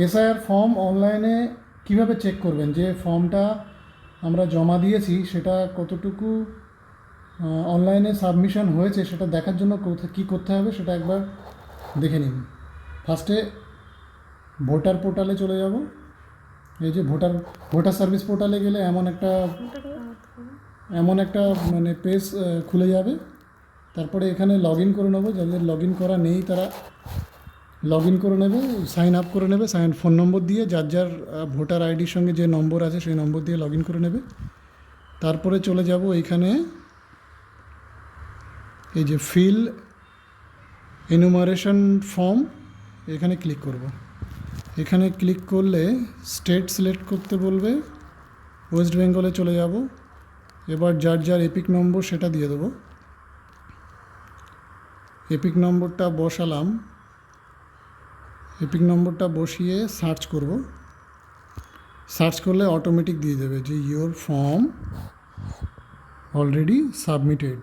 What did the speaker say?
SIR form অনলাইনে কিভাবে check করবেন যে ফর্মটা আমরা জমা দিয়েছি সেটা কতটুকু অনলাইনে সাবমিশন হয়েছে সেটা দেখার জন্য কী করতে হবে সেটা একবার দেখে নিন। ফার্স্টে ভোটার পোর্টালে চলে যাব। এই যে ভোটার সার্ভিস পোর্টালে গেলে এমন একটা মানে পেজ খুলে যাবে। তারপরে এখানে লগ ইন করে নেবো, যাদের লগ ইন করা নেই তারা লগ ইন করে নেবে, সাইন আপ করে নেবে, ফোন নম্বর দিয়ে যার যার ভোটার আইডির সঙ্গে যে নম্বর আছে সেই নম্বর দিয়ে লগ ইন করে নেবে। তারপরে চলে যাব এইখানে, এই যে ফিল এনুমারেশন ফর্ম, এখানে ক্লিক করব। এখানে ক্লিক করলে স্টেট সিলেক্ট করতে বলবে, ওয়েস্ট বেঙ্গলে চলে যাব। এবার যার যার এপিক নম্বর সেটা দিয়ে দেবো। এপিক নম্বরটা বসালাম, এপিক নম্বরটা বসিয়ে সার্চ করব। সার্চ করলে অটোমেটিক দিয়ে দেবে যে ইয়োর ফর্ম অলরেডি সাবমিটেড।